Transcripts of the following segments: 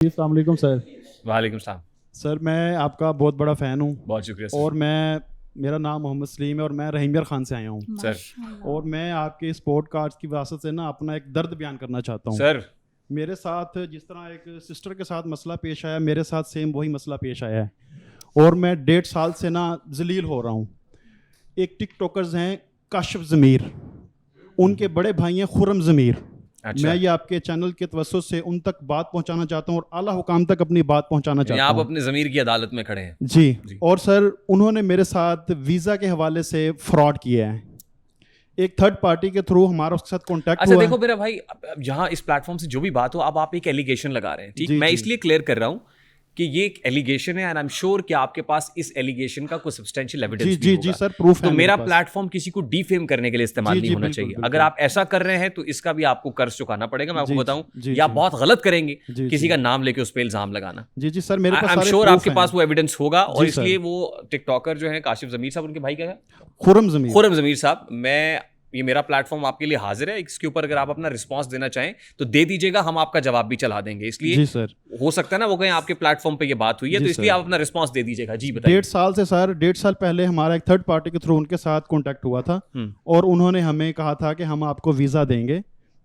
السلام علیکم سر. وعلیکم السلام سر میں آپ کا بہت بڑا فین ہوں. بہت شکریہ سر. اور میرا نام محمد سلیم ہے اور میں رحیم یار خان سے آیا ہوں سر. اور میں آپ کے اس پوڈ کاسٹ کی واسطے سے نا اپنا ایک درد بیان کرنا چاہتا ہوں. سر میرے ساتھ جس طرح ایک سسٹر کے ساتھ مسئلہ پیش آیا, میرے ساتھ سیم وہی مسئلہ پیش آیا ہے اور میں 1.5 سال سے نا ذلیل ہو رہا ہوں. ایک ٹک ٹاکرز ہیں کاشف ضمیر, ان کے بڑے بھائی ہیں خرم ضمیر. میں یہ آپ کے چینل کے توسط سے ان تک بات پہنچانا چاہتا ہوں اور اعلیٰ حکام تک اپنی بات پہنچانا چاہتا ہوں. آپ اپنے ضمیر کی عدالت میں کھڑے ہیں. جی. اور سر انہوں نے میرے ساتھ ویزا کے حوالے سے فراڈ کیا ہے. ایک تھرڈ پارٹی کے تھرو ہمارا اس کے ساتھ کانٹیکٹ ہوا. اچھا دیکھو میرا بھائی, جہاں اس پلیٹ فارم سے جو بھی بات ہو, اب آپ ایک ایلیگیشن لگا رہے ہیں, ٹھیک, میں اس لیے کلیئر کر رہا ہوں کہ یہ ایک ایلیگیشن ہے, اینڈ آئی ایم شیور کہ آپ کے پاس اس ایلیگیشن کا کوئی سبسٹینشیل ایویڈنس بھی ہوگا. جی سر, پروف ہے. تو میرا پلیٹ فارم کسی کو ڈی فیم کرنے کے لیے استعمال نہیں ہونا چاہیے. اگر آپ ایسا کر رہے ہیں تو اس کا بھی آپ کو قرض چکانا پڑے گا. میں آپ کو بتاؤں, یا آپ بہت غلط کریں گے کسی کا نام لے کے اس پہ الزام لگانا. جی سر, میرے پاس آئی ایم شیور آپ کے پاس وہ ایویڈنس ہوگا. اور اس لیے وہ ٹک ٹاکر جو ہیں کاشف ضمیر صاحب, ان کے بھائی کیا ہے, خرم ضمیر صاحب, میں یہ میرا پلیٹ فارم آپ کے لیے حاضر ہے. اس کے اوپر اگر آپ اپنا رسپانس دینا چاہیں تو دے دیجیے گا, ہم آپ کا جواب بھی چلا دیں گے. اس لیے ہو سکتا ہے نا وہ کہیں آپ کے پلیٹ فارم پہ یہ بات ہوئی ہے, تو اس لیے آپ اپنا رسپانس دے دیجیے گا. جی بتائیے. 1.5 سال سے سر, 1.5 سال پہلے ہمارا ایک تھرڈ پارٹی کے تھرو ان کے ساتھ کانٹیکٹ ہوا تھا اور انہوں نے ہمیں کہا تھا کہ ہم آپ کو ویزا دیں گے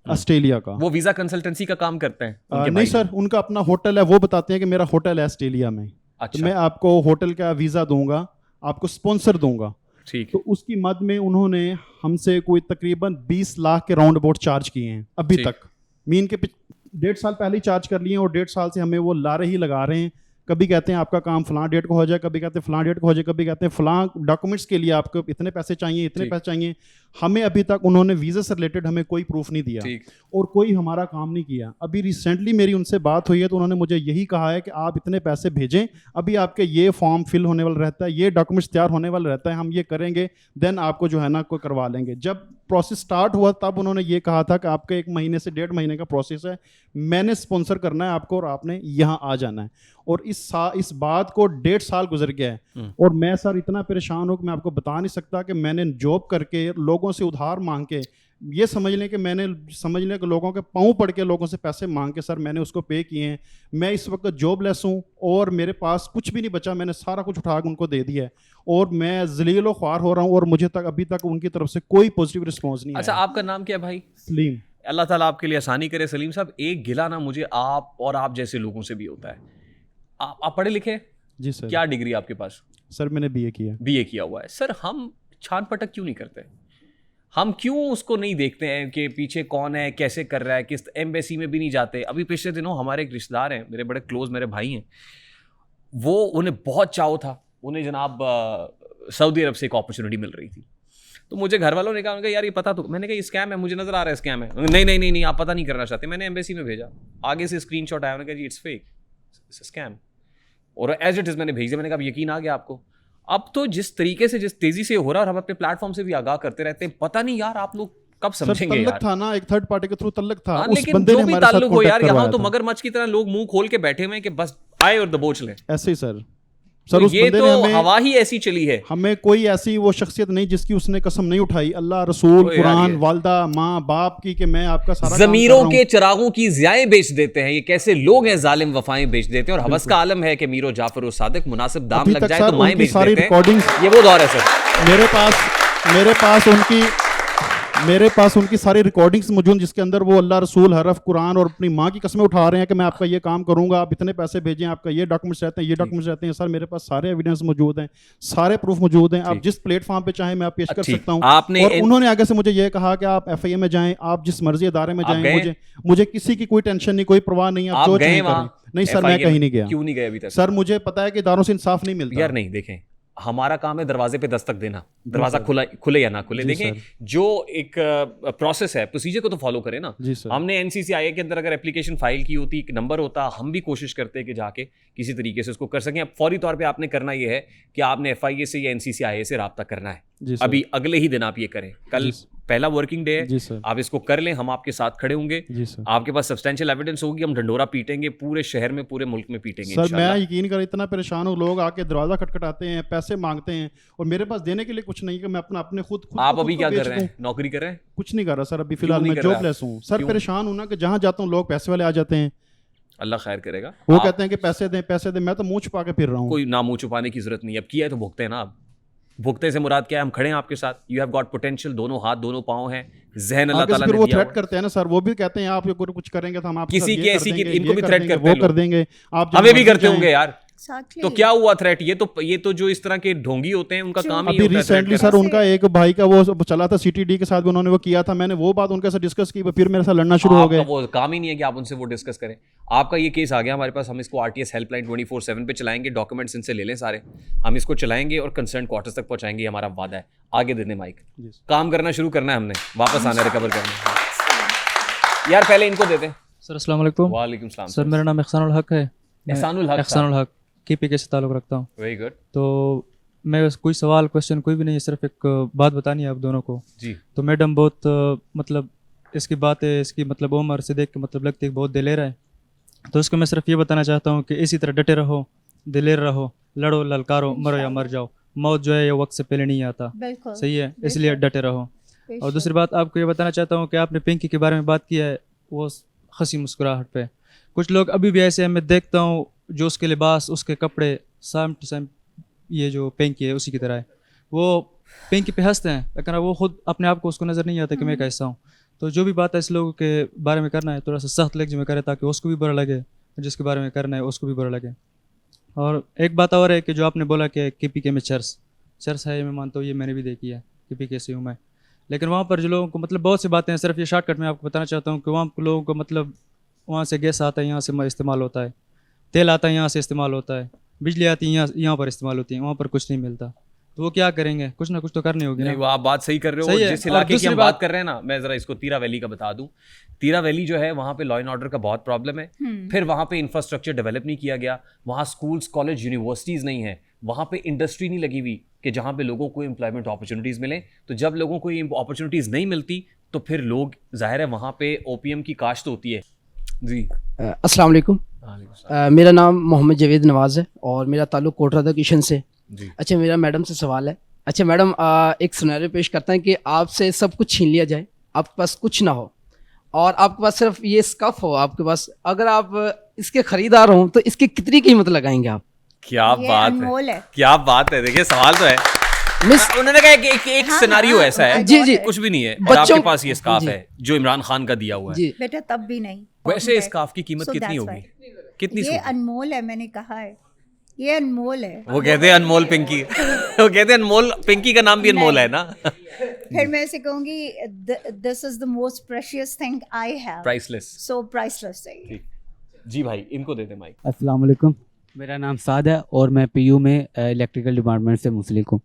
آسٹریلیا کا. وہ ویزا کنسلٹنسی کا کام کرتے ہیں؟ نہیں سر, ان کا اپنا ہوٹل ہے, وہ بتاتے ہیں کہ میرا ہوٹل ہے آسٹریلیا میں, تو میں آپ کو ہوٹل کا ویزا دوں گا, آپ کو اسپانسر دوں گا. ٹھیک. تو اس کی مد میں انہوں نے ہم سے کوئی تقریباً 20 لاکھ کے راؤنڈ اباؤٹ چارج کیے ہیں ابھی تک. مین کے 1.5 سال پہلے ہی چارج کر لیے ہیں اور 1.5 سال سے ہمیں وہ لارے ہی لگا رہے ہیں. کبھی کہتے ہیں آپ کا کام فلاں ڈیٹ کو ہو جائے, کبھی کہتے ہیں فلاں ڈیٹ کو ہو جائے, کبھی کہتے ہیں فلاں ڈاکومنٹس کے لیے آپ کو اتنے پیسے چاہیے, اتنے پیسے چاہیے. ہمیں ابھی تک انہوں نے ویزا سے ریلیٹڈ ہمیں کوئی پروف نہیں دیا اور کوئی ہمارا کام نہیں کیا. ابھی ریسنٹلی میری ان سے بات ہوئی ہے تو انہوں نے مجھے یہی کہا ہے کہ آپ اتنے پیسے بھیجیں, ابھی آپ کے یہ فارم فل ہونے والا رہتا ہے, یہ ڈاکومنٹس تیار ہونے والا رہتا ہے, ہم یہ کریں گے, دین آپ کو جو ہے نا کوئی کروا لیں گے. جب پروسیس سٹارٹ ہوا تب انہوں نے یہ کہا تھا کہ آپ کا 1 مہینے سے 1.5 مہینے کا پروسیس ہے, میں نے اسپانسر کرنا ہے آپ کو اور آپ نے یہاں آ جانا ہے. اور اس بات کو 1.5 سال گزر گیا ہے اور میں سر اتنا پریشان ہوں کہ میں آپ کو بتا نہیں سکتا کہ میں نے جاب کر کے لوگوں سے ادھار مانگ کے, یہ سمجھ لیں کہ لوگوں کے پاؤں پڑ کے لوگوں سے پیسے مانگ کے سر میں نے اس کو پے کیے ہیں. میں اس وقت جاب لیس ہوں اور میرے پاس کچھ بھی نہیں بچا, میں نے سارا کچھ اٹھا کے ان کو دے دیا ہے اور میں ذلیل و خوار ہو رہا ہوں اور مجھے تک ابھی تک ان کی طرف سے کوئی پازیٹیو رسپانس نہیں. اچھا آپ کا نام کیا بھائی؟ سلیم. اللہ تعالیٰ آپ کے لیے آسانی کرے. سلیم صاحب, ایک گلا نا مجھے آپ اور آپ جیسے لوگوں سے بھی ہوتا ہے. آپ پڑھے لکھے؟ جی سر. کیا ڈگری آپ کے پاس؟ سر میں نے BA کیا. BA کیا ہوا ہے. سر ہم چھان پٹک کیوں نہیں کرتے؟ ہم کیوں اس کو نہیں دیکھتے ہیں کہ پیچھے کون ہے, کیسے کر رہا ہے, کس ایمبیسی میں بھی نہیں جاتے؟ ابھی پچھلے دنوں ہمارے ایک رشتہ دار ہیں, میرے بڑے کلوز میرے بھائی ہیں, انہیں بہت چاؤ تھا, انہیں جناب سعودی عرب سے ایک اپرچونیٹی مل رہی تھی. تو مجھے گھر والوں نے کہا یار یہ پتا تو, میں نے کہا یہ اسکیم ہے, مجھے نظر آ رہا ہے اسکیم ہے. نہیں آپ پتہ نہیں کرنا چاہتے. میں نے ایمبیسی میں بھیجا, آگے سے اسکرین شاٹ آیا, انہوں نے کہا جی اٹس فیک, اٹس اسکیم, اور ایز اٹ از میں نے بھیج دیا. میں نے کہا یقین آ گیا آپ کو. اب تو جس طریقے سے جس تیزی سے ہو رہا ہے اور ہم اپنے پلیٹ فارم سے بھی آگاہ کرتے رہتے ہیں, پتہ نہیں یار آپ لوگ کب سمجھیں گے. تعلق تھا نا, ایک تھرڈ پارٹی کے تھرو تعلق تھا, لیکن جو بھی تعلق ہو یار, یہاں تو مگرمچھ کی طرح لوگ منہ کھول کے بیٹھے ہوئے ہیں کہ بس آئے اور دبوچ لیں. ایسے ہی سر, یہ تو ہوا ہی ایسی چلی ہے. ہمیں کوئی ایسی وہ شخصیت نہیں جس کی اس نے قسم نہیں اٹھائی, اللہ, رسول, قرآن, والدہ, ماں, باپ کی, کہ میں آپ کا سارا ضمیروں کے چراغوں کی ضیائیں بیچ دیتے ہیں. یہ کیسے لوگ ہیں ظالم, وفائیں بیچ دیتے ہیں. اور ہوس کا عالم ہے کہ میرو جعفر و صادق مناسب دام لگ جائے تو مائیں بیچ دیتے ہیں. یہ وہ دور ہے سر. میرے پاس ان کی ساری ریکارڈنگز موجود جس کے اندر وہ اللہ, رسول, حرف, قرآن اور اپنی ماں کی قسمیں اٹھا رہے ہیں کہ میں آپ کا یہ کام کروں گا, آپ اتنے پیسے بھیجیں, آپ کا یہ ڈاکومنٹس رہتے ہیں, یہ ڈاکومنٹس رہتے ہیں. سر میرے پاس سارے ایویڈنس موجود ہیں, سارے پروف موجود ہیں. آپ جس پلیٹ فارم پہ چاہیں میں آپ پیش کر سکتا ہوں. اور انہوں نے آگے سے مجھے یہ کہا کہ آپ FIA میں جائیں, آپ جس مرضی ادارے میں جائیں, مجھے کسی کی کوئی ٹینشن نہیں, کوئی پرواہ نہیں. آپ جو چاہیں کریں. نہیں سر, میں کہیں نہیں گیا. کیوں نہیں گئے ابھی تک؟ سر مجھے پتا ہے کہ اداروں سے انصاف نہیں ملتا. یار نہیں, دیکھیں ہمارا کام ہے دروازے پہ دستک دینا, دروازہ کھلے یا نہ کھلے. دیکھیں جو ایک پروسیس ہے, پروسیجر کو تو فالو کریں نا. ہم نے NCCIA کے اندر اگر اپلیکیشن فائل کی ہوتی, ایک نمبر ہوتا, ہم بھی کوشش کرتے کہ جا کے کسی طریقے سے اس کو کر سکیں. اب فوری طور پہ آپ نے کرنا یہ ہے کہ آپ نے FIA سے یا NCCIA سے رابطہ کرنا ہے. ابھی اگلے ہی دن آپ یہ کریں. کل پہلا ورکنگ ڈے ہے, آپ اس کو کر لیں, ہم آپ کے ساتھ کھڑے ہوں گے. آپ کے پاس سبسٹینشیل ایویڈنس ہوگی, ہم ڈھنڈورا پیٹیں گے, پورے شہر میں, پورے ملک میں پیٹیں گے. سر میں یقین کر اتنا پریشان ہوں, لوگ آ کے دروازہ کھٹکھٹاتے ہیں, پیسے مانگتے ہیں اور میرے پاس دینے کے لیے کچھ نہیں کہ میں اپنے خود. آپ ابھی کیا کر رہے ہیں, نوکری کر رہے ہیں؟ کچھ نہیں کر رہا سر, ابھی فی الحال میں جاب لیس ہوں. سر پریشان ہوں نا کہ جہاں جاتا ہوں لوگ پیسے والے آ جاتے ہیں. اللہ خیر کرے گا. وہ کہتے ہیں کہ پیسے دیں, میں تو منہ چھپا کے پھر رہا ہوں. کوئی نہ منہ چھپانے کی ضرورت نہیں, اب کیا ہے تو بھگتے ہیں نا. آپ بھگتے سے مراد کیا ہے؟ ہم کھڑے ہیں آپ کے ساتھ, یو ہیو گاٹ پوٹینشیل, دونوں ہاتھ دونوں پاؤں ہیں, ذہن اللہ تعالیٰ نے پھر وہ دیا تھریٹ ہوا. کرتے ہیں نا سر, وہ بھی کہتے ہیں آپ کچھ کریں گے تو ہم آپ کسی کی ایسی ان کو بھی تھریٹ کرتے وہ ہیں, کر دیں گے, آپ ہمیں بھی کرتے ہوں گے یار. Exactly. تو کیا ہوا تھریٹ؟ یہ تو جو اس طرح کے ڈھونگی ہوتے ہیں ان کا کام ہی ابھی ہوتا ہے. ریسنٹلی سر ان کا ایک بھائی کا وہ چلا تھا CTD کے ساتھ بھی, انہوں نے وہ کیا تھا, میں نے وہ بات ان کے ساتھ ڈسکس کی, پھر میرے ساتھ لڑنا شروع ہو گئے. وہ کام ہی نہیں ہے کہ آپ ان سے وہ ڈسکس کریں. آپ کا یہ کیس آ گیا ہمارے پاس, ہم اس کو RTS ہیلپ لائن 24/7 پہ چلائیں گے, ڈاکومنٹس ان سے لے لیں سارے, ہم اس کو چلائیں گے اور کنسرن کوارٹرز تک پہنچائیں گے, یہ ہمارا وعدہ ہے. آگے دے دیں مائک, کام کرنا شروع کرنا ہے ہم نے, واپس آنا ریکور کرنا. یار پہلے ان کو دیتے ہیں. سر السلام علیکم. وعلیکم السلام. سر میرا نام احسان الحق ہے. احسان الحق KPK سے تعلق رکھتا ہوں. Very good. تو میں کوئی سوال کوشچن کوئی بھی نہیں ہے, صرف ایک بات بتانی ہے آپ دونوں کو. جی. تو میڈم بہت مطلب اس کی بات ہے, اس کی مطلب عمر سے دیکھ کے مطلب لگتی ہے کہ بہت دلیر ہے. تو اس کو میں صرف یہ بتانا چاہتا ہوں کہ اسی طرح ڈٹے رہو, دلیر رہو, لڑو للکارو, مرو یا مر جاؤ. موت جو ہے یہ وقت سے پہلے نہیں آتا, صحیح ہے, اس لیے ڈٹے رہو. اور دوسری بات آپ کو یہ بتانا چاہتا ہوں کہ آپ نے پنکی کے بارے میں بات کی ہے, وہ ہنسی مسکراہٹ پہ. کچھ لوگ ابھی بھی ایسے ہیں, میں دیکھتا ہوں جو اس کے لباس, اس کے کپڑے سیم ٹو سیم یہ جو پینکی ہے اسی کی طرح ہے. وہ پینکی پہ ہنستے ہیں, لیکن وہ خود اپنے آپ کو اس کو نظر نہیں آتا کہ میں کیسا ہوں. تو جو بھی بات ہے اس لوگوں کے بارے میں کرنا ہے تھوڑا سا سخت لفظ میں کرے, تاکہ اس کو بھی برا لگے, جس کے بارے میں کرنا ہے اس کو بھی برا لگے. اور ایک بات اور ہے کہ جو آپ نے بولا کہ KPK میں چرس ہے, میں مانتا ہوں, یہ میں نے بھی دیکھی ہے, KPK سے ہوں میں. لیکن وہاں پر جو لوگوں کو مطلب بہت سی باتیں ہیں, صرف یہ شارٹ کٹ میں آپ کو بتانا چاہتا ہوں کہ وہاں لوگوں کو مطلب وہاں سے گیس آتا ہے, یہاں سے استعمال ہوتا ہے, تیل آتا ہے یہاں سے استعمال ہوتا ہے, بجلی آتی ہے یہاں پر استعمال ہوتی ہے, وہاں پر کچھ نہیں ملتا. تو وہ کیا کریں گے, کچھ نہ کچھ تو کرنی ہوگی. نہیں, وہ آپ بات صحیح کر رہے ہو. جس علاقے کی ہم بات کر رہے ہیں نا, میں ذرا اس کو تیرا ویلی کا بتا دوں. تیرا ویلی جو ہے وہاں پہ لا اینڈ آرڈر کا بہت پرابلم ہے. پھر وہاں پہ انفراسٹرکچر ڈیولپ نہیں کیا گیا, وہاں اسکولس, کالج, یونیورسٹیز نہیں ہیں, وہاں پہ انڈسٹری نہیں لگی ہوئی کہ جہاں پہ لوگوں کو امپلائمنٹ اپرچونیٹیز ملیں. تو جب لوگوں کو اپرچونیٹیز نہیں ملتی تو پھر لوگ, ظاہر ہے وہاں پہ اوپیم کی کاشت ہوتی ہے. جی السلام علیکم. میرا نام محمد جاوید نواز ہے اور میرا تعلق کوٹ رادا کشن سے. اچھا, میرا میڈم سے سوال ہے. اچھا میڈم, ایک سنیریو پیش کرتا ہے کہ آپ سے سب کچھ چھین لیا جائے, آپ کے پاس کچھ نہ ہو, اور آپ کے پاس صرف یہ اسکف ہو آپ کے پاس, اگر آپ اس کے خریدار ہوں تو اس کی کتنی قیمت لگائیں گے آپ؟ کیا بات ہے, کیا بات ہے. دیکھیے سوال تو ہے, انہوں نے کہا کہ ایک سیناریو ایسا ہے, جی جی, کچھ بھی نہیں ہے, اور آپ کے پاس یہ اسکارف ہے جو عمران خان کا دیا ہوا ہے. بیٹا تب بھی نہیں. ویسے اسکارف کی قیمت کتنی ہوگی, کتنی؟ یہ انمول ہے, میں نے کہا ہے یہ انمول ہے. وہ کہتے ہیں انمول پنکی, وہ کہتے ہیں انمول پنکی کا نام بھی انمول ہے نا. پھر میں اسے کہوں گی this is the most precious thing I have, priceless. So priceless. جی بھائی, ان کو دے دیں مائک. السلام علیکم, میرا نام سعد ہے اور میں PU میں الیکٹریکل ڈپارٹمنٹ سے منسلک ہوں.